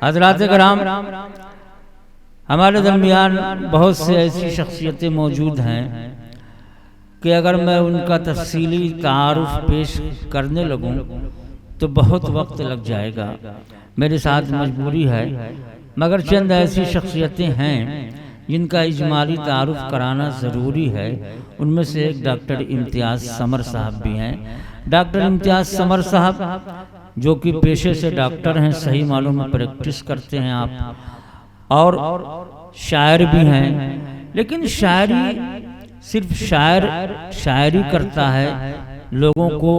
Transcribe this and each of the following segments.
हज़रात किराम, हमारे दरमियान बहुत से ऐसी शख्सियतें मौजूद हैं कि अगर मैं उनका तफसीली तारुफ पेश करने लगूं तो बहुत वक्त लग जाएगा। मेरे साथ मजबूरी है, मगर चंद ऐसी शख्सियतें हैं जिनका इजमाली तारुफ कराना ज़रूरी है। उनमें से एक डॉक्टर इम्तियाज़ समर साहब भी हैं। डॉक्टर इम्तियाज़ समर साहब जो कि पेशे से डॉक्टर हैं, सही मालूम में प्रैक्टिस करते हैं आप, और शायर भी हैं। लेकिन शायरी सिर्फ शायरी करता है, लोगों को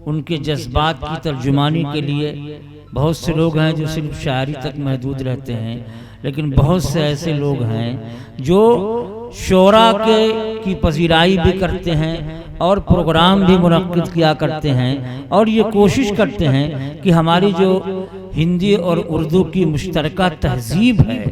उनके जज्बात की तर्जुमानी के लिए बहुत से लोग हैं जो सिर्फ शायरी तक महदूद रहते हैं। लेकिन बहुत से ऐसे लोग हैं जो शोरा की पजीराई भी करते हैं और प्रोग्राम भी मुनक्किद किया करते हैं, और ये कोशिश करते हैं कि हमारी जो हिंदी और उर्दू की मुश्तरका तहजीब है,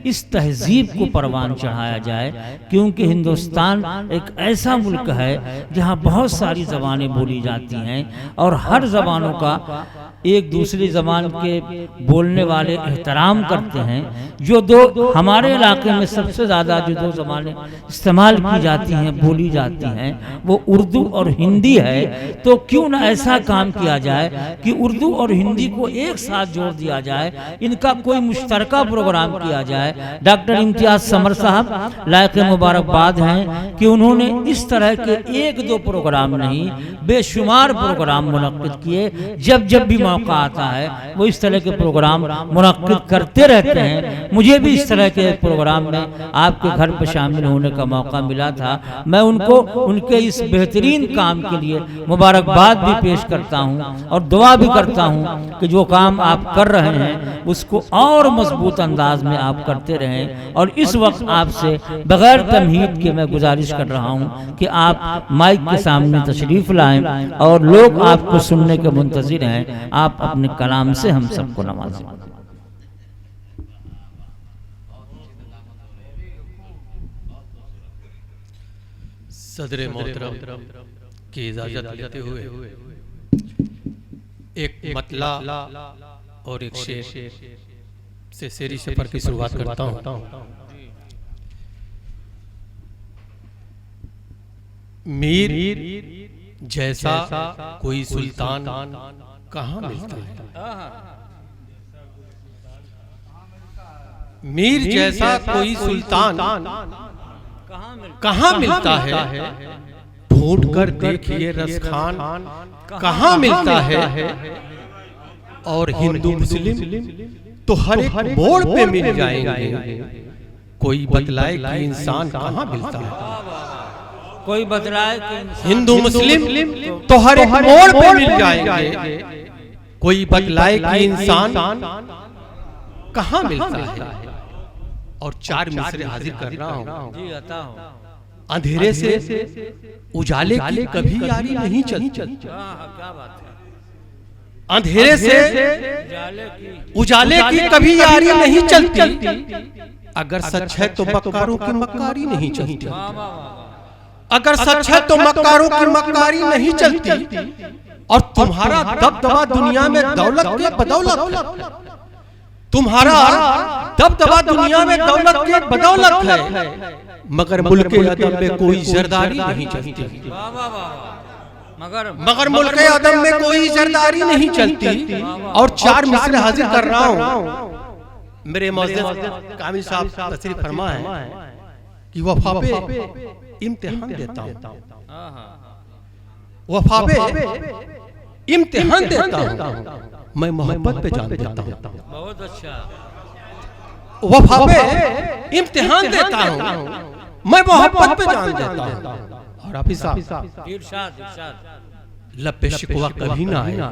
इस तहजीब को परवान चढ़ाया जाए। क्योंकि हिंदुस्तान एक ऐसा मुल्क है जहाँ बहुत सारी ज़बानें बोली जाती हैं और हर ज़बानों का एक दूसरी ज़बान के बोलने वाले एहतराम करते हैं। जो दो हमारे इलाके में सबसे ज़्यादा जो दो ज़बानें इस्तेमाल की जाती हैं, बोली जाती हैं, वो उर्दू और हिंदी है। तो क्यों ना ऐसा काम किया जाए कि उर्दू और हिंदी को एक साथ जोड़ दिया जाए, इनका कोई मुश्तरका प्रोग्राम किया जाए। डॉक्टर इम्तियाज़ समर साहब लायक मुबारकबाद हैं कि उन्होंने इस तरह के एक दो प्रोग्राम नहीं, बेशुमार प्रोग्राम मुनक्किद किए। जब जब भी मौका आता है वो इस तरह के प्रोग्राम मुनक्किद करते रहते हैं। मुझे भी इस तरह के प्रोग्राम में आपके घर पर शामिल होने का मौका मिला था। मैं उनको उनके इस बेहतरीन काम के लिए मुबारकबाद भी पेश करता हूँ और दुआ भी करता हूँ कि जो काम आप कर रहे हैं उसको और मजबूत अंदाज में आप करते रहें। और इस वक्त आपसे बगैर तमहीद के मैं गुजारिश कर रहा हूँ कि आप माइक के सामने तशरीफ़ लाएं और लोग आपको सुनने के मुंतज़िर हैं। आप अपने कलाम से हम सबको नवाजें। सदर मोहतरम की इजाज़त लेते हुए एक मतला और एक शेर से शेरी सफर की शुरुआत करता हूँ। मीर जैसा कोई सुल्तान कहाँ मिलता है। मीर जैसा कोई सुल्तान कहाँ मिलता है। ढूंढ कर देखिए रसखान कहाँ मिलता है। और हिंदू मुस्लिम तो हर एक मोड़ पे मिल जाएंगे। कोई बतलाए कि इंसान कहाँ मिलता है। कोई बतलाए कि हिंदू मुस्लिम तो हर एक मोड़ पे मिल जाएंगे। कोई बतलाए कि इंसान कहाँ मिलता है। और चार मिसरे हाजिर कर रहा हूँ। अंधेरे से उजाले की कभी यारी नहीं चलती। अंधेरे से उजाले की कभी यारी नहीं चलती। अगर सच है तो मक्कारों की मक्कारी नहीं चलती। अगर सच है तो मक्कारों की मक्कारी नहीं चलती। और तुम्हारा दबदबा दुनिया में दौलत के बदौलत, तुम्हारा दबदबा दुनिया में दौलत के बदौलत है। मगर मुल्क अदब में कोई जरदारी नहीं चलती। मगर मुल्क अदब में कोई जरदारी नहीं चलती। और चार मिसरे हाजिर कर रहा हूँ। मेरे मौजूद कामिल साहब तशरीफ फरमा है कि वफा पे इम्तिहान देता हूँ। वफा पे इम्तिहान देता हूँ। मैं मोहब्बत पे जान देता हूँ। बहुत अच्छा। वफा पे इम्तिहान देता हूँ, मैं मोहब्बत पे जान देता हूँ। और हाफिज़ साहब इरशाद लब पे शिकवा कभी ना आएगा।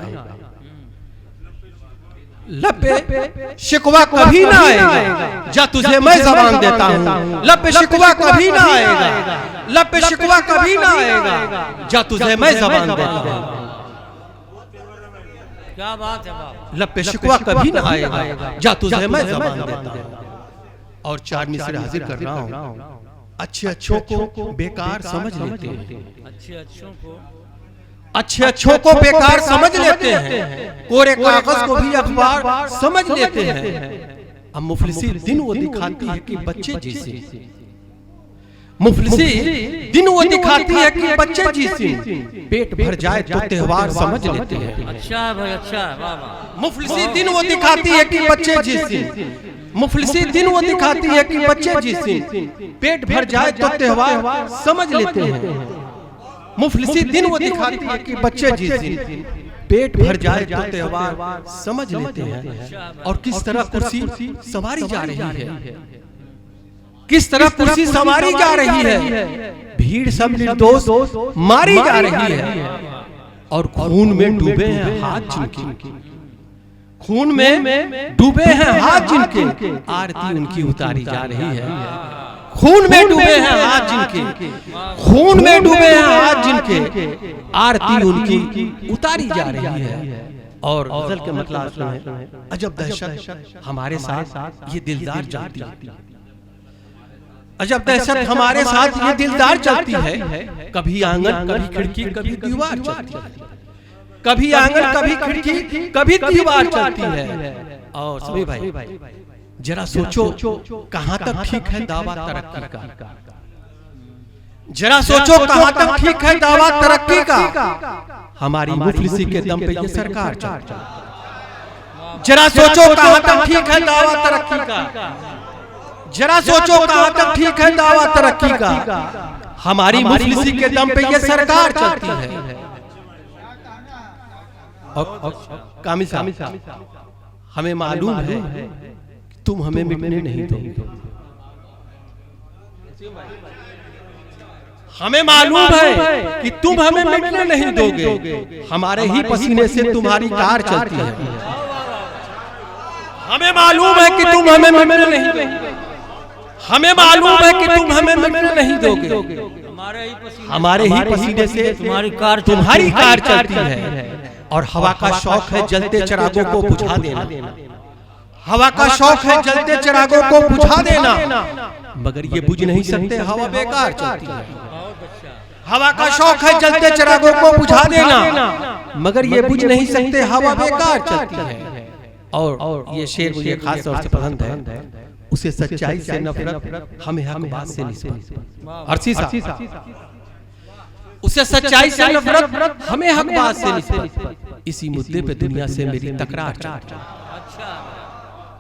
लब पे शिकवा कभी ना आएगा। जा तुझे मैं ज़बान देता हूँ। लब पे शिकवा कभी ना आएगा। लब पे शिकवा कभी ना आएगा। जा तुझे मैं ज़बान देता हूँ। क्या बात है बाप। लब पे शिकवा कभी ना आएगा। जा तुझे मैं ज़बान देता हूँ। और चार मिसरे हाजिर कर रहा हूँ। अच्छे अच्छों को बेकार समझ लेते हैं। अच्छे अच्छों को अच्छे अच्छों को बेकार समझ लेते हैं, कोरे कागज को भी अखबार समझ लेते हैं। अब मुफलिसी दिन वो दिखाती है कि बच्चे जैसे, मुफलिसी दिन वो दिखाती है कि बच्चे जैसे, पेट भर जाए तो त्योहार समझ लेते हैं। अच्छा भाई, अच्छा, वाह वाह। मुफलिसी दिन वो दिखाती है कि बच्चे जैसे, मुफलिसी दिन वो दिखाती है कि बच्चे जैसे, पेट भर जाए तो त्योहार समझ लेते हैं। मुफलिसी दिन वो दिखाती है कि बच्चे जैसे, पेट भर जाए तो त्योहार समझ लेते हैं। और किस तरह कुर्सी सवारी जा रही है, किस तरह कुर्सी सवारी जा रही है। भीड़ सब निर्दोष मारी जा रही है और खून में डूबे हैं हाथ जिनके, खून में डूबे हैं हाथ जिनके, आरती उनकी उतारी जा रही है। खून में डूबे हैं हाथ जिनके, खून में डूबे हैं हाथ जिनके, आरती उनकी उतारी जा रही है। और गजल के मतलब सुने, अजब दहशत हमारे साथ ये दिलदार चलती है, अजब दहशत हमारे साथ ये दिलदार चलती है। कभी आंगन, कभी खिड़की, कभी दीवार चलती है, कभी आंगन, कभी खिड़की, कभी दीवार चलती है। और सभी भाई जरा सोचो कहां तक ठीक है दावा तरक्की का, जरा सोचो कहां तक ठीक है दावा तरक्की का। हमारी मुफलिसी के दम पे ये सरकार चलती है। जरा सोचो कहां तक ठीक है दावा तरक्की का, जरा सोचो कहां तक ठीक है दावा तरक्की का। हमारी मुफलिसी के दम पे ये सरकार चलती है। कामिल साहब, हमें मालूम है तुम हमें मिटने नहीं दोगे, हमें मालूम है कि तुम हमें मिटने नहीं दोगे। हमारे ही पसीने से तुम्हारी कार चलती है। हमें मालूम है कि तुम हमें मिटने नहीं दोगे, हमें मालूम है कि तुम हमें मिटने नहीं दोगे। हमारे ही पसीने से तुम्हारी कार चलती है। और हवा का शौक है जलते चिरागों को बुझा देना, हवा का शौक है जलते चिरागों को बुझा देना, मगर ये बुझ नहीं सकते, हवा बेकार चलती है। हवा का शौक है जलते चिरागों को बुझा देना, मगर ये बुझ नहीं सकते, हवा बेकार चलती है। और ये शेर मुझे खास तौर से पसंद है, उसे सच्चाई से नफरत, हमें हक बात से निस्बत। अर्शी साहब, उसे सच्चाई से नफरत, हमें हक बात से निस्बत। इसी मुद्दे पे दुनिया से मेरी तकरार चलती है।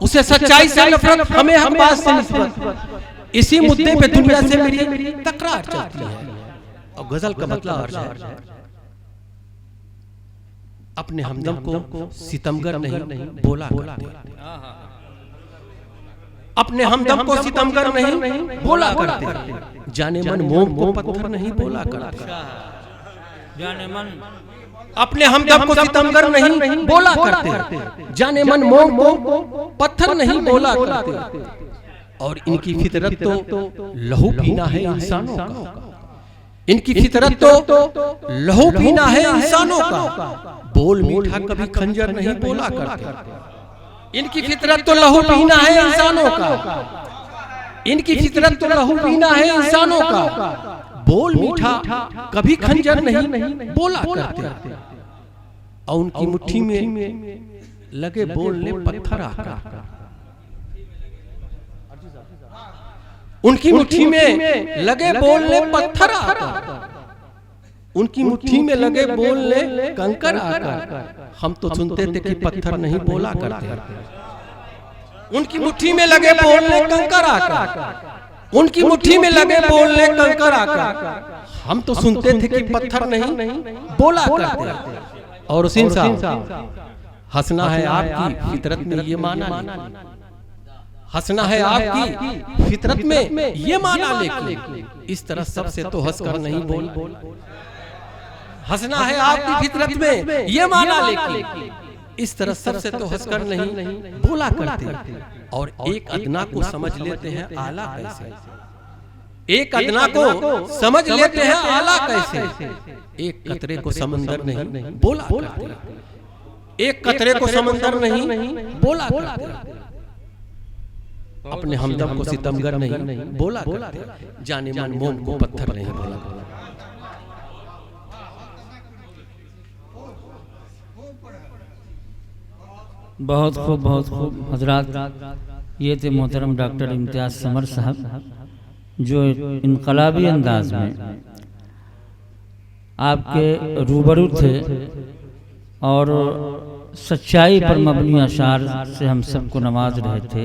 उसे सच्चाई से नफरत, हमें हक बात से निस्बत। इसी मुद्दे पे दुनिया से मेरी तकरार चलती है। और गजल का मतलब अर्ज है, अपने हमदम को सितमगर नहीं बोला करते, अपने हमदम को सितमगर नहीं बोला करते, जाने मन मोम को पत्थर नहीं बोला करते। जाने मन अपने हमदम को सितमगर नहीं बोला करते, जाने मन मोम को पत्थर नहीं बोला करते। और इनकी फितरत तो लहू पीना है इंसानों का, इनकी फितरत तो लहू पीना है इंसानों का। बोल मीठा कभी खंजर नहीं बोला करते, इनकी फितरत तो लहू पीना है इंसानों का, इनकी फितरत तो लहू पीना है इंसानों का। बोल मीठा कभी खंजर नहीं बोला करते। और उनकी मुट्ठी में लगे बोलने पत्थर आकर, उनकी मुट्ठी में लगे बोलने पत्थर आकर, उनकी मुट्ठी में लगे बोलने कंकर आकर। हम तो सुनते थे कि पत्थर नहीं बोला करते, उनकी मुट्ठी में लगे बोलने कंकर आकर, उनकी मुट्ठी में लगे बोलने कंकर आकर। हम तो सुनते थे कि पत्थर नहीं बोला करते। और हुसैन साहब, हंसना है आपकी फितरत में ये माना, हंसना है आपकी फितरत में ये माना, लेकिन इस तरह सबसे तो हंसकर नहीं बोल। हंसना है आपकी फितरत में ये माना, लेकिन इस तरह सबसे तो हंसकर नहीं बोला करते। और एक अदना को समझ लेते हैं आला कैसे, एक अदना को समझ लेते हैं आला कैसे। एक कतरे को समंदर नहीं बोला करते, एक कतरे को समंदर नहीं बोला करते। अपने हमदम को सितमगर नहीं बोला करते, जाने मन मोम को पत्थर नहीं बोला करते। बहुत खूब हजरात, ये थे मोहतरम डॉक्टर इम्तियाज समर साहब, जो इनकलाबी अंदाज में आपके रूबरू थे और सच्चाई पर मबनी अशार से हम सबको नवाज रहे थे।